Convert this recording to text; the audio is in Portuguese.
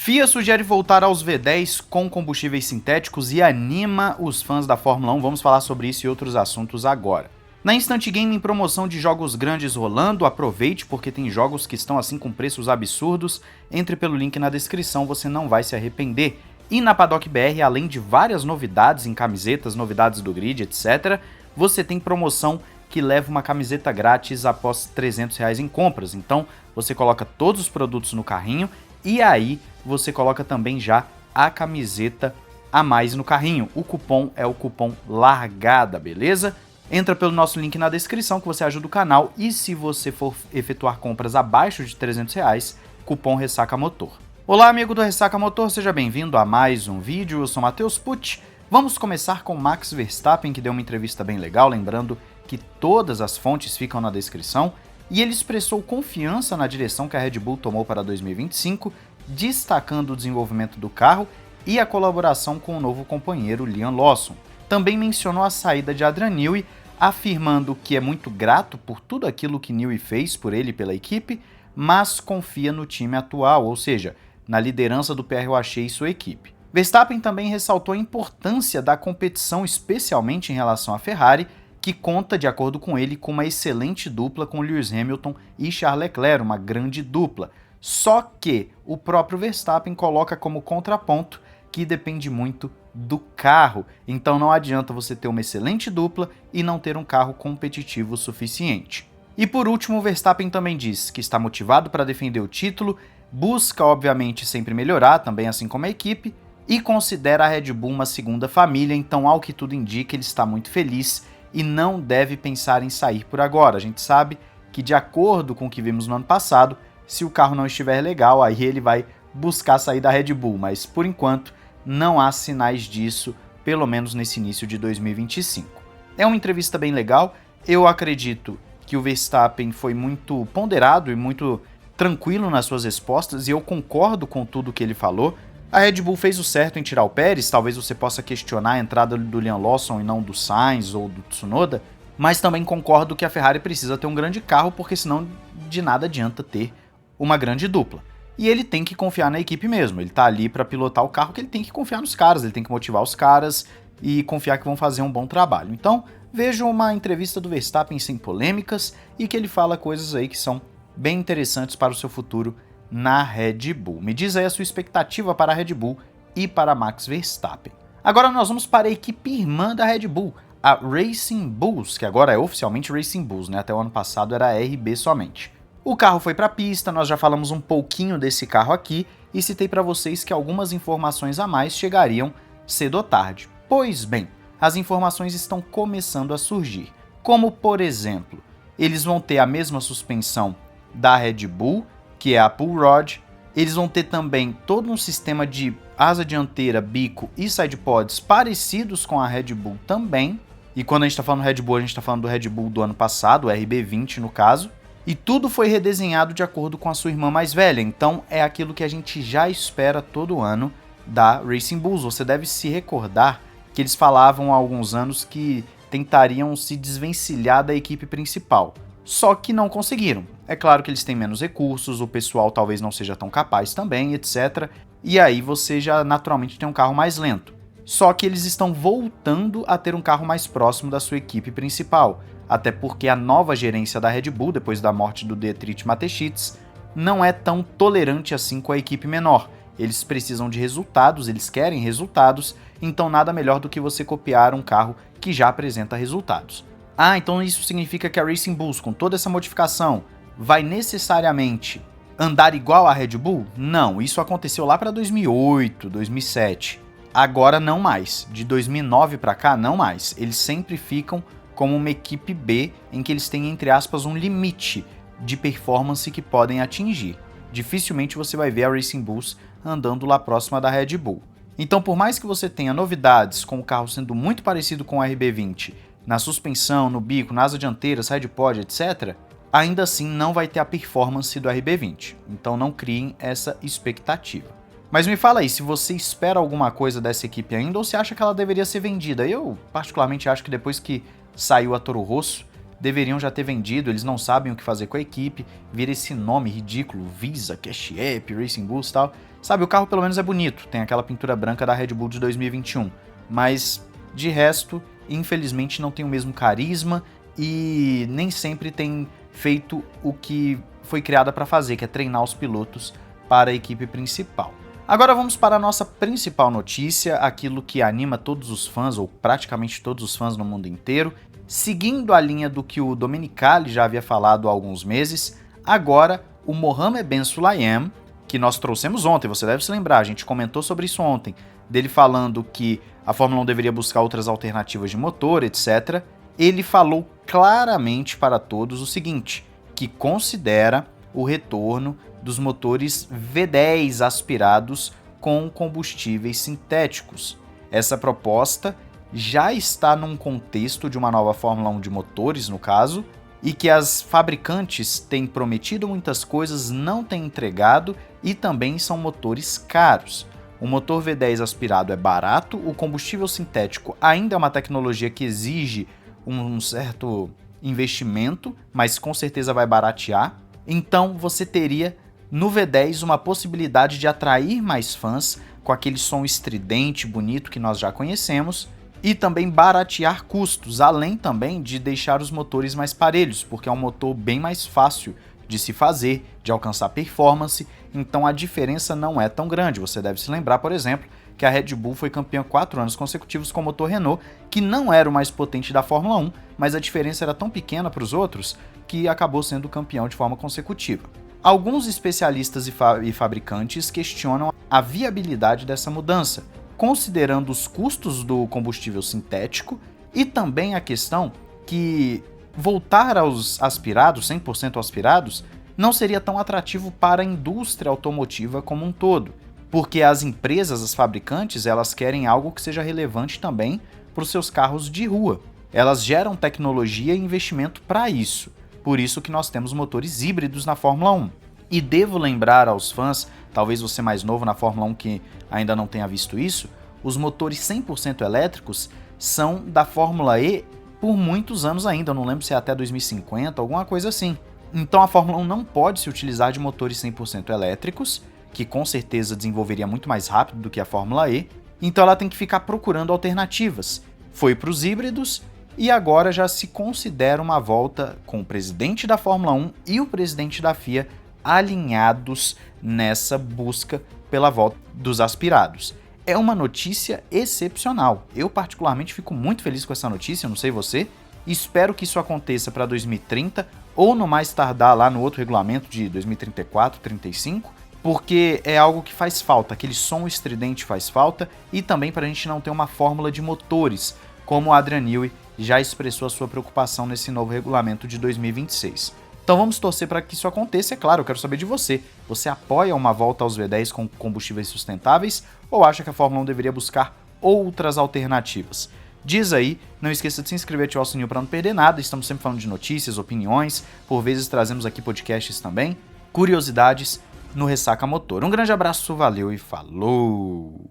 FIA sugere voltar aos V10 com combustíveis sintéticos e anima os fãs da Fórmula 1. Vamos falar sobre isso e outros assuntos agora. Na Instant Game, em promoção de jogos grandes rolando, aproveite porque tem jogos que estão assim com preços absurdos. Entre pelo link na descrição, você não vai se arrepender. E na Paddock BR, além de várias novidades em camisetas, novidades do grid, etc., você tem promoção que leva uma camiseta grátis após R$300 em compras. Então, você coloca todos os produtos no carrinho e aí você coloca também já a camiseta a mais no carrinho. O cupom é o cupom LARGADA, beleza? Entra pelo nosso link na descrição que você ajuda o canal e se você for efetuar compras abaixo de R$300, cupom Ressaca Motor. Olá amigo do Ressaca Motor, seja bem-vindo a mais um vídeo, eu sou Matheus Pucci. Vamos começar com Max Verstappen, que deu uma entrevista bem legal, lembrando que todas as fontes ficam na descrição, e ele expressou confiança na direção que a Red Bull tomou para 2025, destacando o desenvolvimento do carro e a colaboração com o novo companheiro Liam Lawson. Também mencionou a saída de Adrian Newey, afirmando que é muito grato por tudo aquilo que Newey fez por ele e pela equipe, mas confia no time atual, ou seja, na liderança do Pierre Wacher e sua equipe. Verstappen também ressaltou a importância da competição, especialmente em relação à Ferrari, que conta, de acordo com ele, com uma excelente dupla com Lewis Hamilton e Charles Leclerc, uma grande dupla. Só que o próprio Verstappen coloca como contraponto que depende muito do carro, então não adianta você ter uma excelente dupla e não ter um carro competitivo o suficiente. E por último, o Verstappen também diz que está motivado para defender o título, busca obviamente sempre melhorar, também assim como a equipe, e considera a Red Bull uma segunda família, então ao que tudo indica ele está muito feliz e não deve pensar em sair por agora. A gente sabe que, de acordo com o que vimos no ano passado, se o carro não estiver legal, aí ele vai buscar sair da Red Bull, mas por enquanto não há sinais disso, pelo menos nesse início de 2025. É uma entrevista bem legal, eu acredito que o Verstappen foi muito ponderado e muito tranquilo nas suas respostas, e eu concordo com tudo que ele falou. A Red Bull fez o certo em tirar o Pérez, talvez você possa questionar a entrada do Liam Lawson e não do Sainz ou do Tsunoda, mas também concordo que a Ferrari precisa ter um grande carro, porque senão de nada adianta ter uma grande dupla. E ele tem que confiar na equipe mesmo, ele tá ali para pilotar o carro, que ele tem que confiar nos caras, ele tem que motivar os caras e confiar que vão fazer um bom trabalho. Então, vejo uma entrevista do Verstappen sem polêmicas e que ele fala coisas aí que são bem interessantes para o seu futuro na Red Bull. Me diz aí a sua expectativa para a Red Bull e para Max Verstappen. Agora nós vamos para a equipe irmã da Red Bull, a Racing Bulls, que agora é oficialmente Racing Bulls, né? Até o ano passado era RB somente. O carro foi para a pista, nós já falamos um pouquinho desse carro aqui e citei para vocês que algumas informações a mais chegariam cedo ou tarde. Pois bem, as informações estão começando a surgir, como por exemplo, eles vão ter a mesma suspensão da Red Bull, que é a Pull Rod, eles vão ter também todo um sistema de asa dianteira, bico e side pods parecidos com a Red Bull também, e quando a gente está falando Red Bull, a gente está falando do Red Bull do ano passado, o RB20 no caso, e tudo foi redesenhado de acordo com a sua irmã mais velha, então é aquilo que a gente já espera todo ano da Racing Bulls. Você deve se recordar que eles falavam há alguns anos que tentariam se desvencilhar da equipe principal, só que não conseguiram. É claro que eles têm menos recursos, o pessoal talvez não seja tão capaz também, etc. E aí você já naturalmente tem um carro mais lento. Só que eles estão voltando a ter um carro mais próximo da sua equipe principal, até porque a nova gerência da Red Bull, depois da morte do Dietrich Mateschitz, não é tão tolerante assim com a equipe menor. Eles precisam de resultados, eles querem resultados, então nada melhor do que você copiar um carro que já apresenta resultados. Ah, então isso significa que a Racing Bulls, com toda essa modificação, vai necessariamente andar igual à Red Bull? Não, isso aconteceu lá para 2008, 2007. Agora não mais. De 2009 para cá, não mais. Eles sempre ficam como uma equipe B, em que eles têm, entre aspas, um limite de performance que podem atingir. Dificilmente você vai ver a Racing Bulls andando lá próxima da Red Bull. Então, por mais que você tenha novidades, com o carro sendo muito parecido com o RB20, na suspensão, no bico, na asa dianteira, side pod, etc., ainda assim não vai ter a performance do RB20. Então não criem essa expectativa. Mas me fala aí, se você espera alguma coisa dessa equipe ainda ou se acha que ela deveria ser vendida. Eu particularmente acho que depois que saiu a Toro Rosso, deveriam já ter vendido, eles não sabem o que fazer com a equipe, vira esse nome ridículo, Visa, Cash App, Racing Bulls e tal, Sabe, o carro pelo menos é bonito, tem aquela pintura branca da Red Bull de 2021, mas de resto, infelizmente não tem o mesmo carisma e nem sempre tem feito o que foi criada para fazer, que é treinar os pilotos para a equipe principal. Agora vamos para a nossa principal notícia, aquilo que anima todos os fãs, ou praticamente todos os fãs no mundo inteiro. Seguindo a linha do que o Domenicali já havia falado há alguns meses, agora o Mohammed Ben Sulayem, que nós trouxemos ontem, você deve se lembrar, a gente comentou sobre isso ontem, dele falando que a Fórmula 1 deveria buscar outras alternativas de motor, etc. Ele falou claramente para todos o seguinte, que considera o retorno dos motores V10 aspirados com combustíveis sintéticos. Essa proposta já está num contexto de uma nova Fórmula 1 de motores, no caso, e que as fabricantes têm prometido muitas coisas, não têm entregado e também são motores caros. O motor V10 aspirado é barato, o combustível sintético ainda é uma tecnologia que exige um certo investimento, mas com certeza vai baratear. Então você teria no V10 uma possibilidade de atrair mais fãs com aquele som estridente, bonito que nós já conhecemos, e também baratear custos, além também de deixar os motores mais parelhos, porque é um motor bem mais fácil de se fazer, de alcançar performance, então a diferença não é tão grande. Você deve se lembrar, por exemplo, que a Red Bull foi campeã 4 anos consecutivos com o motor Renault, que não era o mais potente da Fórmula 1, mas a diferença era tão pequena para os outros que acabou sendo campeão de forma consecutiva. Alguns especialistas e fabricantes questionam a viabilidade dessa mudança, considerando os custos do combustível sintético e também a questão que voltar aos aspirados, 100% aspirados, não seria tão atrativo para a indústria automotiva como um todo, porque as empresas, as fabricantes, elas querem algo que seja relevante também para os seus carros de rua. Elas geram tecnologia e investimento para isso. Por isso que nós temos motores híbridos na Fórmula 1. E devo lembrar aos fãs, talvez você mais novo na Fórmula 1 que ainda não tenha visto isso, os motores 100% elétricos são da Fórmula E por muitos anos ainda, eu não lembro se é até 2050, alguma coisa assim. Então a Fórmula 1 não pode se utilizar de motores 100% elétricos, que com certeza desenvolveria muito mais rápido do que a Fórmula E, então ela tem que ficar procurando alternativas. Foi para os híbridos e agora já se considera uma volta com o presidente da Fórmula 1 e o presidente da FIA alinhados nessa busca pela volta dos aspirados. É uma notícia excepcional. Eu particularmente fico muito feliz com essa notícia, não sei você. Espero que isso aconteça para 2030 ou no mais tardar lá no outro regulamento de 2034, 35, porque é algo que faz falta, aquele som estridente faz falta e também para a gente não ter uma fórmula de motores, como o Adrian Newey já expressou a sua preocupação nesse novo regulamento de 2026. Então vamos torcer para que isso aconteça, é claro, eu quero saber de você. Você apoia uma volta aos V10 com combustíveis sustentáveis ou acha que a Fórmula 1 deveria buscar outras alternativas? Diz aí, não esqueça de se inscrever e ativar o sininho para não perder nada, estamos sempre falando de notícias, opiniões, por vezes trazemos aqui podcasts também, curiosidades no Ressaca Motor. Um grande abraço, valeu e falou!